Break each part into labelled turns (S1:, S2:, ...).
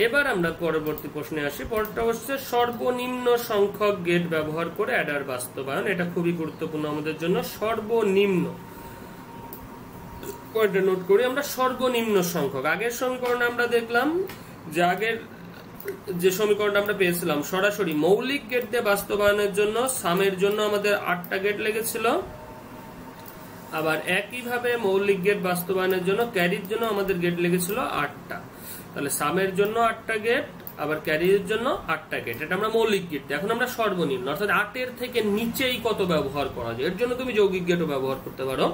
S1: এবার আমরা পরবর্তী প্রশ্নে আসি। পরেরটা হচ্ছে সর্বনিম্ন সংখ্যক গেট ব্যবহার করে অ্যাডার বাস্তবায়ন। এটা খুবই গুরুত্বপূর্ণ আমাদের জন্য। সর্বনিম্ন পয়েন্টটা নোট করি আমরা। সর্বনিম্ন সংখ্যক, আগের সমীকরণে আমরা দেখলাম যে আগের যে সমীকরণটা আমরা পেয়েছিলাম সরাসরি মৌলিক গেট দিয়ে বাস্তবায়নের জন্য সামের জন্য আমাদের 8টা গেট লেগেছিল, আবার একইভাবে মৌলিক গেট বাস্তবায়নের জন্য ক্যারির জন্য আমাদের গেট লেগেছিল 8টা। তাহলে সামের জন্য 8টা গেট, আবার ক্যারির জন্য 8টা গেট। এটা আমরা মৌলিক গেট। এখন আমরা সর্বনিম্ন অর্থাৎ 8-এর থেকে নিচেই কত ব্যবহার করা যায়, এর জন্য তুমি যৌগিক গেটও ব্যবহার করতে পারো।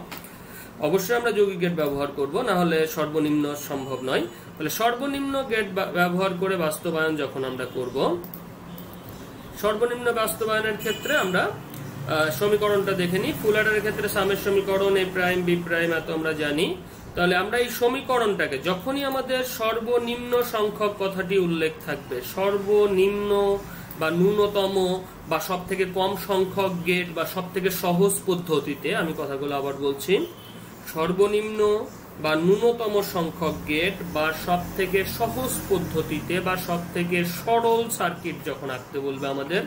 S1: অবশ্যই আমরা যৌগিক গেট ব্যবহার করব, না হলে সর্বনিম্ন সম্ভব নয়। তাহলে সর্বনিম্ন গেট ব্যবহার করে বাস্তবায়ন যখন আমরা করব, সর্বনিম্ন বাস্তবায়নের ক্ষেত্রে আমরা সমীকরণটা দেখে নিই। ফুল অ্যাডারের ক্ষেত্রে সামের সমীকরণ এ প্রাইম বি প্রাইম এত আমরা জানি। তাহলে আমরা এই সমীকরণটাকে যখনই আমাদের সর্বনিম্ন সংখ্যক কথাটি উল্লেখ থাকবে, সর্বনিম্ন বা ন্যূনতম বা সব থেকে কম সংখ্যক গেট বা সব থেকে সহজ পদ্ধতিতে, আমি কথাগুলো আবার বলছি, সর্বনিম্ন বা ন্যূনতম সংখ্যক গেট বা সব থেকে সহজ পদ্ধতিতে বা সব থেকে সরল সার্কিট যখন আঁকতে বলবে আমাদের,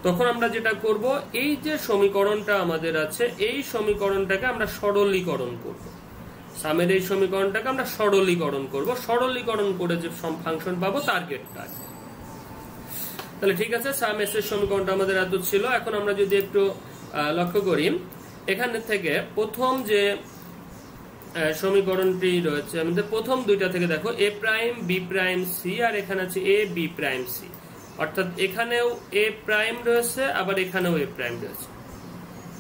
S1: তখন আমরা যেটা করব, এই যে সমীকরণটা আমাদের আছে এই সমীকরণটাকে আমরা সরলীকরণ করব। সামের এই সমীকরণটাকে আমরা সরলীকরণ করব। সরলীকরণ করে যে ফাংশন পাবো তার গেটটা। তাহলে ঠিক আছে, সাম এস এর সমীকরণটা আমাদের এত ছিল। এখন আমরা যদি একটু লক্ষ্য করি, এখানে থেকে প্রথম যে সমীকরণটি রয়েছে আমাদের প্রথম দুইটা থেকে দেখো এ প্রাইম বি প্রাইম সি, আর এখানে আছে এ বি প্রাইম সি। অর্থাৎ এখানেও এ প্রাইম রয়েছে, আবার এখানেও এ প্রাইম রয়েছে।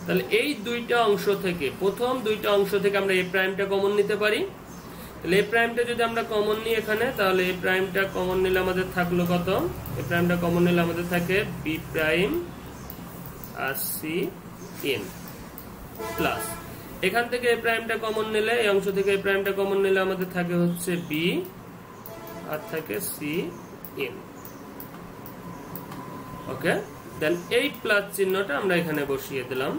S1: তাহলে এই দুইটা অংশ থেকে, প্রথম দুইটা অংশ থেকে আমরা এ প্রাইমটা কমন নিতে পারি। তাহলে এ প্রাইমটা যদি আমরা কমন নিই এখানে, তাহলে এ প্রাইমটা কমন নিলে আমাদের থাকলো কত? এ প্রাইমটা কমন নিলে আমাদের থাকে বি প্রাইম আর সি ইন প্লাস, এখান থেকে এ প্রাইমটা কমন নিলে, এই অংশ থেকে এ প্রাইমটা কমন নিলে আমাদের থাকে হচ্ছে বি আর থাকে সি ইন। ওকে, দেন এই প্লাস চিহ্নটা আমরা এখানে বসিয়ে দিলাম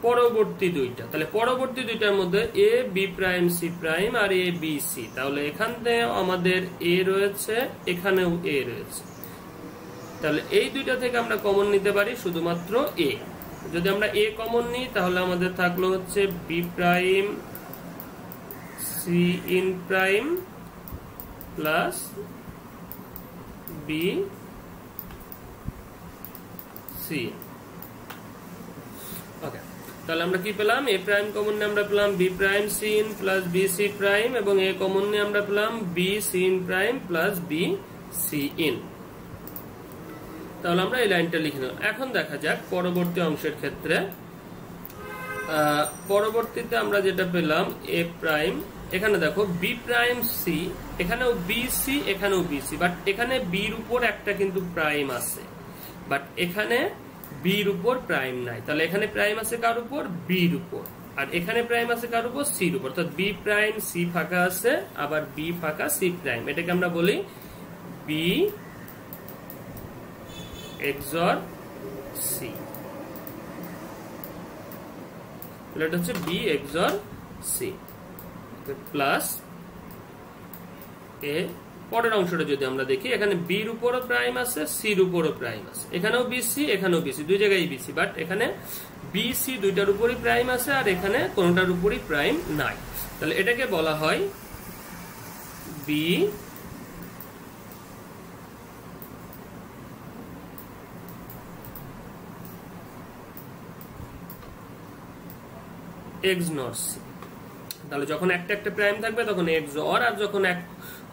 S1: পরবর্তী দুইটা। তাহলে পরবর্তী দুইটার মধ্যে এ বি প্রাইম সি প্রাইম আর এ বি সি। তাহলে এখান থেকে আমাদের এ রয়েছে, এখানেও এ রয়েছে। তাহলে এই দুইটা থেকে আমরা কমন নিতে পারি শুধুমাত্র এ। যদি আমরা এ কমন নিই তাহলে আমাদের থাকলো হচ্ছে B prime C in prime plus B C. Okay, তাহলে আমরা কি পেলাম? এ প্রাইম কমন নিয়ে আমরা পেলাম B prime C in plus B C prime, এবং এ কমন নিয়ে আমরা পেলাম B C in prime plus B C in. তাহলে আমরা এই লাইনটা লিখে নিলাম। এখন দেখা যাক পরবর্তী অংশের ক্ষেত্রে। পরবর্তীতে আমরা যেটা পেলাম এ প্রাইম, এখানে দেখো বি প্রাইম সি, এখানেও বি সি, এখানেও বি সি, বাট এখানে বির উপর একটা কিন্তু প্রাইম আছে, বাট এখানে বির উপর প্রাইম নাই। তাহলে এখানে প্রাইম আছে কার উপর? বির উপর। আর এখানে প্রাইম আছে কার উপর? সির উপর। অর্থাৎ বি প্রাইম সি ফাঁকা আছে, আবার বি ফাঁকা সি প্রাইম। এটাকে আমরা বলি বি এক্সর সি। এটা হচ্ছে B XOR C plus A. পরের অংশটা যদি আমরা দেখি, এখানে বির উপরও প্রাইম আছে, সির উপরও প্রাইম আছে। এখানেও বিসি, এখানেও বিসি, দুই জায়গায় বিসি, বাট এখানে বিসি দুইটার উপরই প্রাইম আছে, আর এখানে কোনটার উপরই প্রাইম নাই। তাহলে এটাকে বলা হয় বি এক্স নর সি। তাহলে যখন একটা একটা প্রাইম থাকবে তখন এক্স অর, আর যখন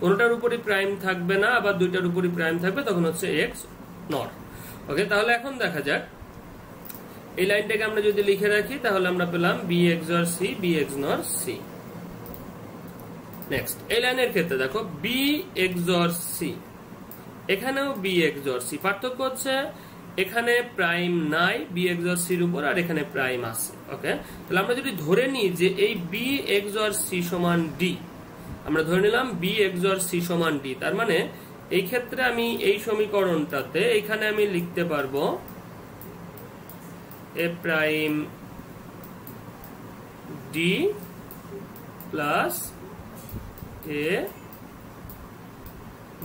S1: কোনটার উপরই প্রাইম থাকবে না আবার দুইটার উপরই প্রাইম থাকবে তখন হচ্ছে এক্স নর। ওকে, তাহলে এখন দেখা যাক এই লাইনটাকে আমরা যদি লিখে রাখি তাহলে আমরা পেলাম B XOR C, B XNOR C. Next এই লাইনের ক্ষেত্রে দেখো বি এক্সর সি, এখানেও বি এক্সর সি। পার্থক্য হচ্ছে এখানে প্রাইম নাই বি এক্সর সির উপর, আর এখানে প্রাইম আছে। ওকে, তাহলে আমরা যদি ধরে নিই যে এই বি এক্সর সি সমান ডি, আমরা ধরে নিলাম বি এক্সর সি সমান ডি, তার মানে এই ক্ষেত্রে আমি এই সমীকরণটাতে এখানে আমি লিখতে পারবো A prime D plus A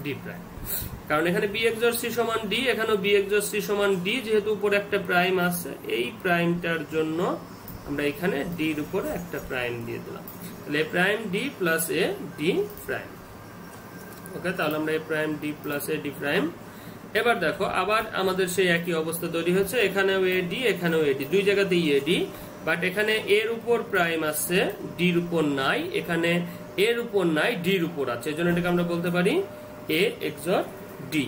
S1: D prime, কারণ এখানে বি এক্সর সি সমান ডি, এখানেও বি এক্সর সি সমান ডি, যেহেতু উপরে একটা প্রাইম আছে এই প্রাইমটার জন্য আমরা এখানে ডির উপরে একটা প্রাইম দিয়ে দিলাম, তাহলে A prime D plus A D prime. Okay, তাহলে আমরা A prime D plus A D prime. এবার দেখো আবার আমাদের সেই একই অবস্থা তৈরি হচ্ছে, এখানেও এ ডি এখানেও এ ডি, দুই জায়গাতেই এ ডি, বাট এখানে এর উপর প্রাইম আছে ডির উপর নাই, এখানে এর উপর নাই ডির উপর আছে, এজন্য এটাকে আমরা বলতে পারি এ এক্সর ডি।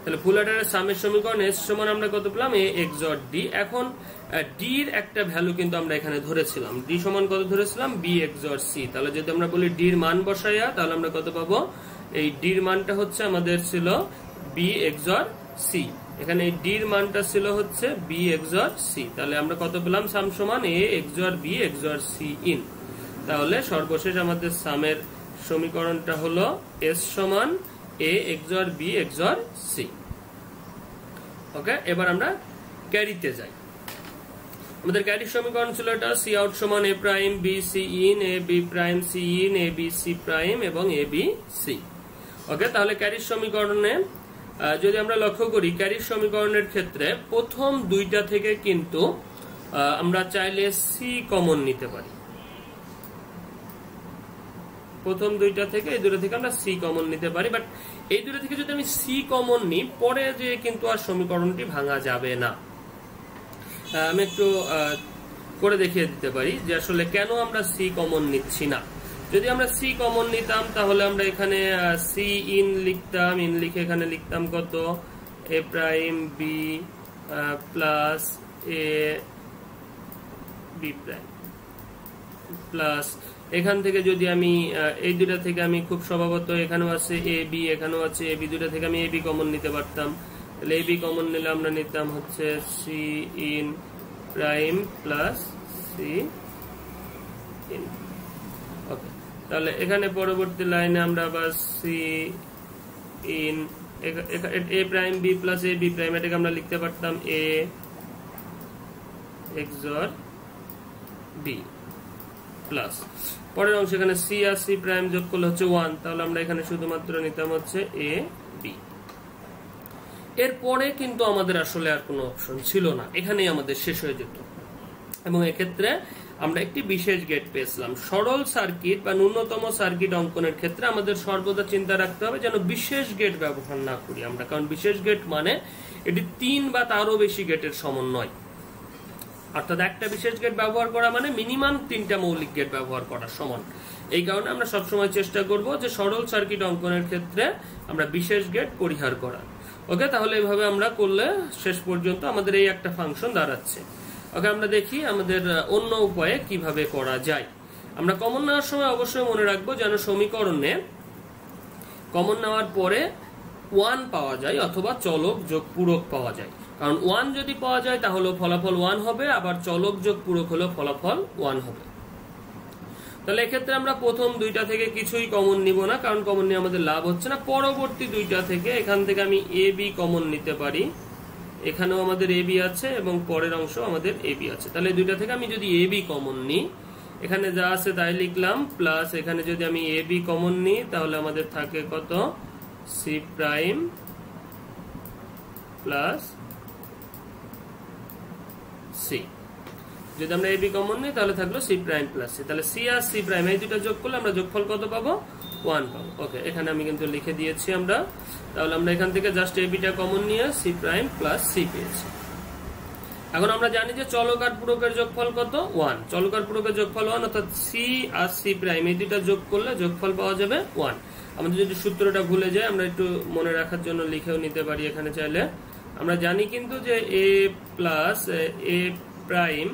S1: তাহলে ফুল অ্যাডারের সামের সমীকরণ এস সমান আমরা কত পেলাম, এ এক্সর ডি। এখন ডি এর একটা ভ্যালু কিন্তু আমরা এখানে ধরেছিলাম, ডি সমান কত ধরেছিলাম, বি এক্সর সি। তাহলে যদি আমরা বলি ডির মান বসাইয়া, তাহলে আমরা কত পাবো, এই ডির মানটা হচ্ছে আমাদের ছিল বি এক্সর সি, এখানে এই ডির মানটা ছিল হচ্ছে বি এক্সর সি, তাহলে আমরা কত পেলাম, সাম সমান A XOR B XOR C in. তাহলে সর্বশেষ আমাদের সামের সমীকরণটা হলো এস সমান A XOR B XOR C. Okay, এবার আমরা ক্যারিতে যাই। আমাদের ক্যারির সমীকরণ ছিল এটা, সি আউট সমান A prime B C in, A B prime C in, A B C prime এবং এ বি সি। ওকে, তাহলে ক্যারির সমীকরণে যদি আমরা লক্ষ্য করি, ক্যারির সমীকরণের ক্ষেত্রে প্রথম দুইটা থেকে কিন্তু আমরা চাইলে সি কমন নিতে পারি, প্রথম দুইটা থেকে এই দুটো থেকে আমরা সি কমন নিতে পারি, বাট এই দুটো থেকে যদি আমি সি কমন নিই পরে যে কিন্তু আর সমীকরণটি ভাঙা যাবে না। আমি একটু করে দেখিয়ে দিতে পারি যে আসলে কেন আমরা সি কমন নিচ্ছি না। যদি আমরা সি কমন নিতাম তাহলে আমরা এখানে সি ইন লিখতাম, ইন লিখে এখানে লিখতাম কত, এ prime B plus A B prime plus, এখান থেকে যদি আমি এই দুটা থেকে আমি খুব স্বভাবত এখানেও আছে এ বি, এখানেও আছে এ বি, দুটা থেকে আমি এ বি কমন নিতে পারতাম, তাহলে এ বি কমন নিলে আমরা নিতাম হচ্ছে C in prime plus C in. Okay, তাহলে এখানে পরবর্তী লাইনে আমরা আবার C in A prime B plus A B prime, এটাকে আমরা লিখতে পারতাম এ এক্সর বি প্লাস, পরের অংশ এখানে সি আর সি প্রাইম যোগ করলে হচ্ছে 1, তাহলে আমরা এখানে শুধুমাত্র নিতাম হচ্ছে এ বি। এরপরে কিন্তু আমাদের আসলে আর কোনো অপশন ছিল না, এখানেই আমাদের শেষ হয়ে যেত। এবং এক্ষেত্রে আমরা একটি বিশেষ গেট পেয়েছিলাম। সরল সার্কিট বা ন্যূনতম সার্কিট অঙ্কনের ক্ষেত্রে আমাদের সর্বদা চিন্তা রাখতে হবে যেন বিশেষ গেট ব্যবহার না করি আমরা, কারণ বিশেষ গেট মানে এটি 3 বা তারও বেশি গেটের সমন্বয়, অর্থাৎ একটা বিশেষ গেট ব্যবহার করা মানে মিনিমাম 3টা মৌলিক গেট ব্যবহার করা সমান। এই কারণে আমরা সবসময় চেষ্টা করব যে সরল সার্কিট অঙ্কনের ক্ষেত্রে আমরা বিশেষ গেট পরিহার করা। ওকে, তাহলে এইভাবে আমরা করলে শেষ পর্যন্ত আমাদের এই একটা ফাংশন দাঁড়াচ্ছে। ওকে, আমরা দেখি আমাদের অন্য উপায়ে কিভাবে করা যায়। আমরা কমন নেওয়ার সময় অবশ্যই মনে রাখবো যেন সমীকরণে কমন নেওয়ার পরে 1 পাওয়া যায় অথবা চলক যোগ পূরক পাওয়া যায়, কারণ 1 যদি পাওয়া যায় তাহলে ফলাফল 1 হবে, আবার চলক যোগ পূরক হলে ফলাফল 1 হবে। তাহলে এক্ষেত্রে আমরা প্রথম দুইটা থেকে কিছুই কমন নিব না, কারণ কমন নিয়ে আমাদের লাভ হচ্ছে না। পরবর্তী দুইটা থেকে এখান থেকে আমি এ বি কমন নিতে পারি, এখানেও আমাদের এ বি আছে এবং পরের অংশ আমাদের এ বি আছে, তাহলে দুইটা থেকে আমি যদি এ বি কমন নিই, এখানে যা আছে তাই লিখলাম, প্লাস এখানে যদি আমি এ বি কমন নিই তাহলে আমাদের থাকে কত, সি প্রাইম প্লাস সি। যদি আমরা এ বি কমন নিই তাহলে থাকলো সি প্রাইম প্লাস সি, তাহলে সি আর সি প্রাইম এই দুটো যোগ করলে আমরা যোগফল কত পাবো, 1 পাবো। ওকে, এখানে আমি কিন্তু লিখে দিয়েছি আমরা, তাহলে আমরা এখান থেকে জাস্ট এ বিটা কমন নিয়ে সি প্রাইম প্লাস সি পেয়েছি। এখন আমরা জানি যে চলক আর পূরকের যোগফল কত, 1, চলক আর পূরকের যোগফল 1, অর্থাৎ সি আর সি প্রাইম এই দুটো যোগ করলে যোগফল পাওয়া যাবে 1। আমাদের যদি সূত্রটা ভুলে যায় আমরা একটু মনে রাখার জন্য লিখেও নিতে পারি এখানে চাইলে। আমরা জানি কিন্তু যে এ প্লাস এ প্রাইম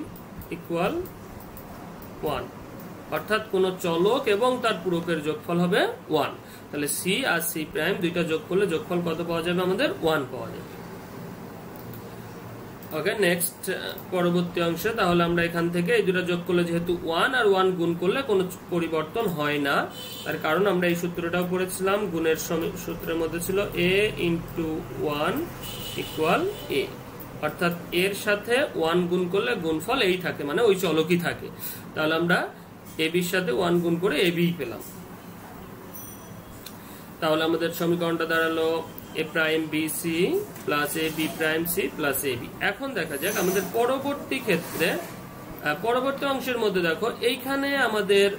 S1: ইকুয়াল 1, অর্থাৎ কোন চলক এবং তার পূরকের যোগফল হবে 1, তাহলে সি আর সি প্রাইম দুইটা যোগ করলে যোগফল কত পাওয়া যাবে, আমাদের 1 পাওয়া যাবে। ওকে, নেক্সট পরবর্তী অংশে তাহলে আমরা এখান থেকে এই দুটো যোগ করলে যেহেতু 1 আর 1 গুণ করলে কোনো পরিবর্তন হয় না, তার কারণ আমরা এই সূত্রটাও পড়েছিলাম, গুণের সূত্রের মধ্যে ছিল a ইন্টু 1 ইকুয়াল a, অর্থাৎ এর সাথে 1 গুণ করলে গুণফল এই থাকে, মানে ওই চলকই থাকে। তাহলে আমরা a b এর সাথে 1 গুণ করে a b পেলাম। তাহলে আমাদের সমীকরণটা দাঁড়ালো এ prime B C plus A B prime C plus A B. এখন দেখা যাক আমাদের পরবর্তী ক্ষেত্রে, পরবর্তী অংশের মধ্যে দেখো এইখানে আমাদের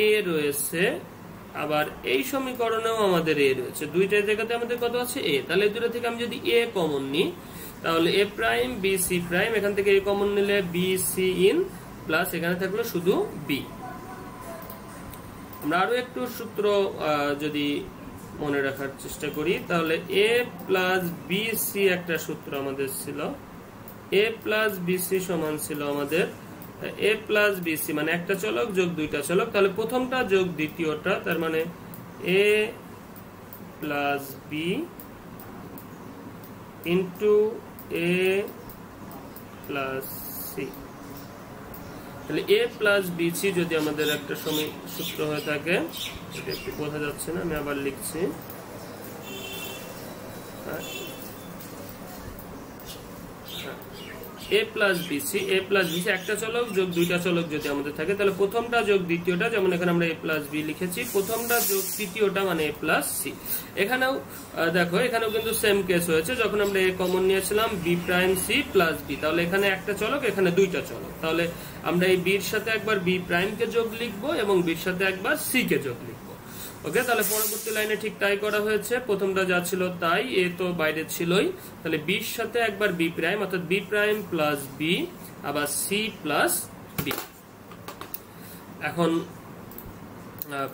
S1: এ রয়েছে, আবার এই সমীকরণেও আমাদের এ রয়েছে, দুইটা জায়গাতে আমাদের কত আছে এ। তাহলে এই দুটো থেকে আমি যদি এ কমন নিই তাহলে A prime B C prime, এখান থেকে এ কমন নিলে বি সি ইন প্লাস এখানে থাকলো শুধু বি। আমরা আরো একটু সূত্র যদি মনে রাখার চেষ্টা করি তাহলে এ প্লাস বি সি একটা সূত্র আমাদের ছিল, এ প্লাস বি সি সমান ছিল আমাদের এ প্লাস বি সি মানে একটা চলক যোগ দুইটা চলক, তাহলে প্রথমটা যোগ দ্বিতীয়টা, তার মানে এ প্লাস বি ইন্টু এ প্লাস সি। তাহলে এ প্লাস বি সি যদি আমাদের একটা সূত্র হয়ে থাকে, এটা একটু বোঝা যাচ্ছে না, আমি আবার লিখছি, এ প্লাস বিসি, এ প্লাস বিসি একটা চলক যোগ দুইটা চলক যদি আমাদের থাকে তাহলে প্রথমটা যোগ দ্বিতীয়টা, যেমন এখানে আমরা এ প্লাস বি লিখেছি, প্রথমটা যোগ তৃতীয়টা মানে এ প্লাস সি। এখানেও দেখো এখানেও কিন্তু সেম কেস হয়েছে, যখন আমরা এ কমন নিয়েছিলাম B prime C plus B, তাহলে এখানে একটা চলক এখানে দুইটা চলক, তাহলে আমরা এই বির সাথে একবার বি প্রাইম কে যোগ লিখবো এবং বির সাথে একবার সি কে যোগ লিখবো। ওকে, তাহলে পরবর্তী লাইনে ঠিক তাই করা হয়েছে, প্রথমটা যা ছিল তাই, এ তো বাইরে ছিলই, তাহলে বির সাথে একবার বি প্রাইম অর্থাৎ বি প্রাইম প্লাস বি, আবার সি প্লাস বি। এখন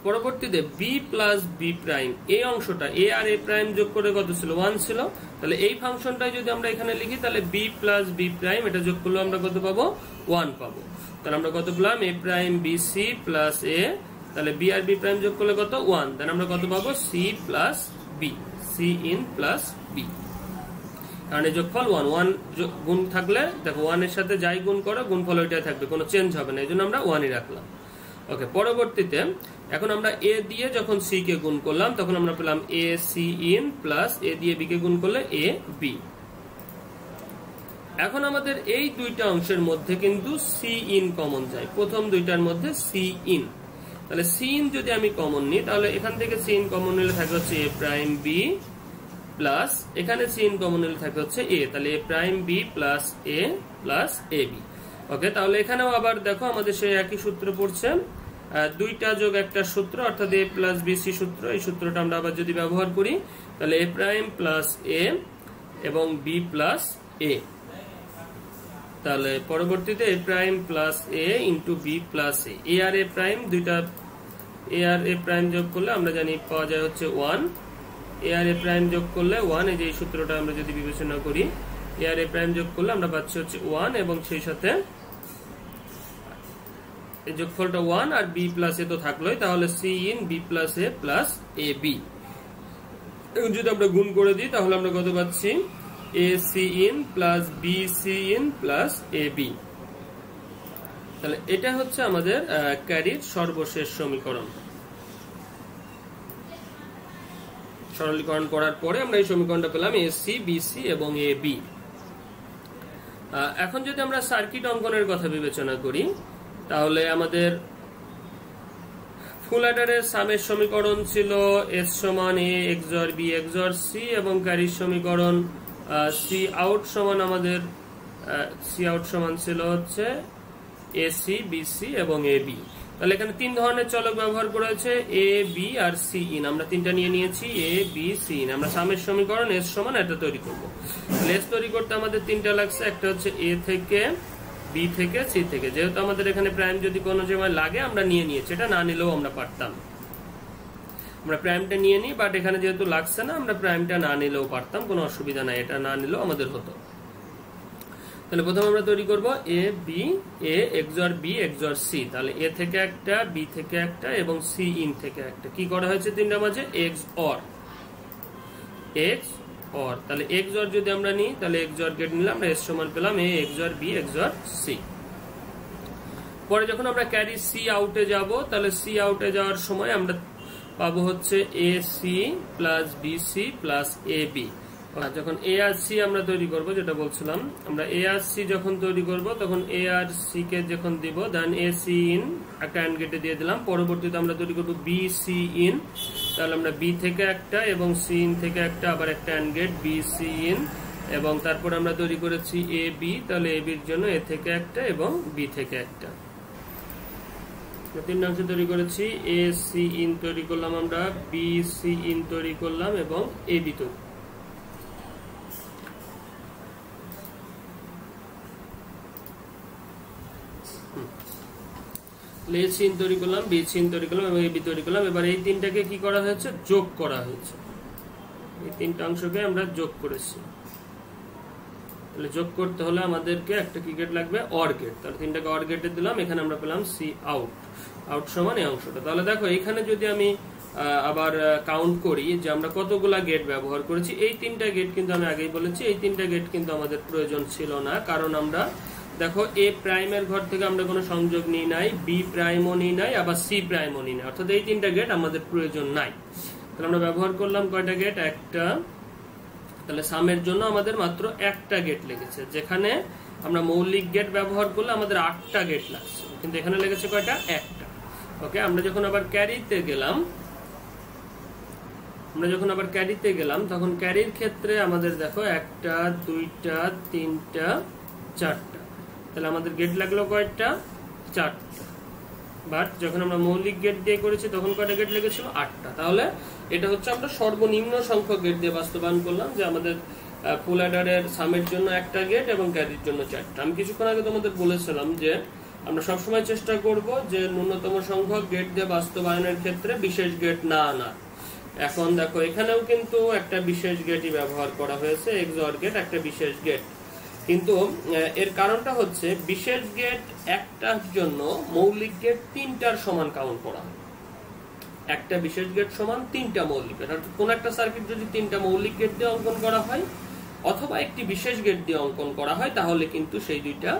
S1: পরবর্তীতে বি প্লাস বি প্রাইম এই অংশটা এ আর এ প্রাইম যোগ করে কত ছিল 1 ছিল, তাহলে এই ফাংশনটাই যদি আমরা এখানে লিখি তাহলে বি প্লাস বি প্রাইম এটা যোগ করলে আমরা কত পাবো 1 পাবো। তাহলে আমরা কত পেলাম এ প্রাইম বি সি প্লাস এ, তাহলে বি আর বি প্রাইম যোগ করলে কত 1, তাহলে আমরা কত পাবো C plus B, C in plus B, কারণ এই যোগফল 1, 1 গুণ থাকলে দেখো 1 এর সাথে যাই গুণ করো গুণফল ওইটাই থাকবে, কোনো চেঞ্জ হবে না, এই জন্য আমরা 1ই রাখলাম। ওকে, পরবর্তীতে এখন আমরা এ দিয়ে যখন সি কে গুণ করলাম তখন আমরা পেলাম এ সি ইন প্লাস এ দিয়ে বি কে গুণ করলে এ বি। এখন আমাদের এই দুইটা অংশের মধ্যে কিন্তু সি ইন কমন যায়, প্রথম দুইটার মধ্যে সি ইন, তাহলে সি ইন যদি আমি কমন নিই তাহলে এখান থেকে সি ইন কমন নিলে থাকে হচ্ছে এ প্রাইম বি প্লাস এখানে সি ইন কমন নিলে থাকে হচ্ছে এ, তাহলে A prime B plus A plus A B. ওকে, তাহলে এখানেও আবার দেখো আমাদের সেই একই সূত্র পড়ছে, দুইটা যোগ একটা সূত্র অর্থাৎ এ প্লাস বি সি সূত্র, এই সূত্রটা আমরা আবার যদি ব্যবহার করি তাহলে এ প্রাইম প্লাস এ এবং বি প্লাস এ, তাহলে পরবর্তীতে এ প্রাইম প্লাস এ ইন্টু বি প্লাস এ আর এ প্রাইম, দুইটা এ আর এ প্রাইম যোগ করলে আমরা জানি পাওয়া যায় হচ্ছে 1, এ আর এ প্রাইম যোগ করলে 1, এই যে এই সূত্রটা আমরা যদি বিবেচনা করি এ আর এ প্রাইম যোগ করলে আমরা পাচ্ছি হচ্ছে 1 এবং সেই সাথে এই যোগফলটা 1 আর বি প্লাস এ তো থাকলোই, তাহলে C in B plus A plus A B. এখন যদি আমরা গুণ করে দিই তাহলে আমরা কত পাচ্ছি A C in plus B C in plus A B. তাহলে এটা হচ্ছে আমাদের ক্যারির সর্বশেষ সমীকরণ। সরলীকরণ করার পরে আমরা এই সমীকরণটা পেলাম এ সি বি সি এবং এ বি। এখন যদি আমরা সার্কিট অঙ্কনের কথা বিবেচনা করি তাহলে আমাদের ফুল অ্যাডারের সামের সমীকরণ ছিল এস সমান A XOR B XOR C এবং ক্যারির সমীকরণ সি আউট সমান আমাদের সি আউট সমান ছিল হচ্ছে এ সি বি সি এবং এ বি। তাহলে এখানে তিন ধরনের চলক ব্যবহার করেছে A B R C in, আমরা তিনটা নিয়ে নিয়েছি এ বি সি ইন। আমরা সামের সমীকরণ এস সমান এটা তৈরি করবো। এস তৈরি করতে আমাদের তিনটা লাগছে, একটা হচ্ছে এ থেকে বি থেকে সি থেকে, যেহেতু আমাদের এখানে প্রাইম যদি কোনো সময় লাগে আমরা নিয়ে নিয়েছি, এটা না নিলেও আমরা পারতাম, আমরা প্রাইমটা নিয়ে নিই, বাট এখানে যেহেতু লাগছে না আমরা প্রাইমটা না নিলেও পারতাম, কোনো অসুবিধা নাই, এটা না নিলেও আমাদের হতো। তাহলে প্রথমে আমরা তৈরি করব A B A XOR B XOR C, তাহলে এ থেকে একটা বি থেকে একটা এবং সি ইন থেকে একটা, কি করা হয়েছে তিনটা মাঝে এক্স অর, তাহলে এক্সর যদি আমরা নিই তাহলে এক্সর গেট নিলাম, আমরা এস সমান পেলাম এ এক্সর বি এক্সর সি। পরে যখন আমরা ক্যারি সি আউটে যাব তাহলে সি আউটে যাওয়ার সময় আমরা পাবো হচ্ছে A C plus B C plus A B. যখন এ আর সি আমরা তৈরি করব, যেটা বলছিলাম আমরা এ আর সি যখন তৈরি করব তখন এ আর সি কে যখন দিব দেন এ সি ইন একটা অ্যান্ড গেটে দিয়ে দিলাম, পরবর্তীতে আমরা তৈরি করব বি সি ইন, তাহলে আমরা বি থেকে একটা এবং সি ইন থেকে একটা, আবার একটা and gate B C in, এবং তারপর আমরা তৈরি করেছি এ বি, তাহলে এ বির জন্য এ থেকে একটা এবং বি থেকে একটা। তিনটা অংশ তৈরি করেছি, এ সি ইন তৈরি করলাম আমরা, বি সি ইন তৈরি করলাম এবং এ বি তৈরি। এ সি ইন তৈরি করলাম, বি সি ইন তৈরি করলাম এবং এ বি তৈরি করলাম। এবার এই তিনটাকে কি করা হয়েছে, যোগ করা হয়েছে। এই তিনটা অংশকে আমরা যোগ করেছি। তাহলে যোগ করতে হলে আমাদেরকে একটা কি গেট লাগবে, অর গেট। তাহলে তিনটাকে অর গেটে দিলাম, এখানে আমরা পেলাম সি আউট। আউট সমান এই অংশটা। তাহলে দেখো এখানে যদি আমি আবার কাউন্ট করি যে আমরা কতগুলা গেট ব্যবহার করেছি, এই তিনটা গেট কিন্তু আমি আগেই বলেছি এই তিনটা গেট কিন্তু আমাদের প্রয়োজন ছিল না, কারণ আমরা দেখো এ প্রাইমের ঘর থেকে আমরা কোনো সংযোগ নিই নাই, বি প্রাইমও নিই নাই, আবার সি প্রাইমও নিই নাই, অর্থাৎ এই তিনটা গেট আমাদের প্রয়োজন নাই। তাহলে আমরা ব্যবহার করলাম কয়টা গেট, একটা। তাহলে সামের জন্য আমাদের মাত্র একটা গেট লেগেছে, যেখানে আমরা মৌলিক গেট ব্যবহার করলে আমাদের 8টা গেট লাগছে, কিন্তু এখানে লেগেছে কয়টা, একটা। ওকে, আমরা যখন আবার ক্যারিতে গেলাম তখন ক্যারির ক্ষেত্রে আমাদের দেখো 1টা 2টা 3টা 4টা, তাহলে আমাদের গেট লাগলো কয়টা, 4টা। বাট যখন আমরা মৌলিক গেট দিয়ে করেছি তখন কয়টা গেট লেগেছিল, 8টা। তাহলে এটা হচ্ছে আমরা সর্বনিম্ন সংখ্যক গেট দিয়ে বাস্তবায়ন করলাম, যে আমাদের ফুল অ্যাডারের সামের জন্য একটা গেট এবং ক্যারির জন্য 4টা। আমি কিছুক্ষণ আগে তোমাদের বলেছিলাম যে আমরা সবসময় চেষ্টা করব যে ন্যূনতম সংখ্যক গেট দিয়ে বাস্তবায়নের ক্ষেত্রে বিশেষ গেট না আনার। এখন দেখো এখানেও কিন্তু একটা বিশেষ গেটই ব্যবহার করা হয়েছে, এক্সঅর গেট একটা বিশেষ গেট, কিন্তু এর কারণটা হচ্ছে বিশেষ গেট একটার জন্য মৌলিক গেট 3টার সমান কাউন্ট করা হয়। একটা বিশেষ গেট সমান 3টা মৌলিক গেট, অর্থাৎ কোন একটা সার্কিট যদি 3টা মৌলিক গেট দিয়ে অঙ্কন করা হয় অথবা একটি বিশেষ গেট দিয়ে অঙ্কন করা হয়, তাহলে কিন্তু সেই দুইটা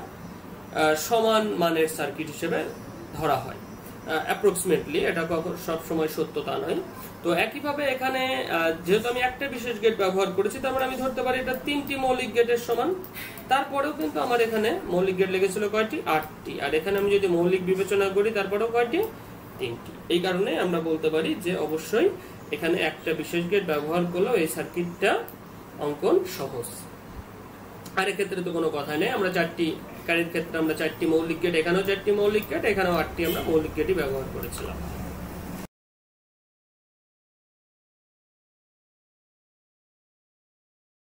S1: সমান মানের সার্কিট হিসেবে ধরা হয় অ্যাপ্রক্সিমেটলি। এটা সব সময় সত্য তা নয়। তো একইভাবে এখানে যেহেতু আমি একটা বিশেষ গেট ব্যবহার করেছি, তার মানে আমি ধরতে পারি এটা 3টি মৌলিক গেটের সমান। তারপরেও কিন্তু আমার এখানে মৌলিক গেট লেগেছিল কয়টি, 8টি। আর এখানে আমি যদি মৌলিক বিবেচনা করি তারপরেও কয়টি, 3টি। এই কারণে আমরা বলতে পারি যে অবশ্যই এখানে একটা বিশেষ গেট ব্যবহার করলেও এই সার্কিটটা অঙ্কন সহজ। আর এক্ষেত্রে তো কোনো কথা নেই, আমরা 4টি ক্যারির ক্ষেত্রে আমরা 4টি মৌলিক গেট, এখানেও 4টি মৌলিক গেট, এখানেও 8টি আমরা মৌলিক গেটই ব্যবহার করেছিলাম।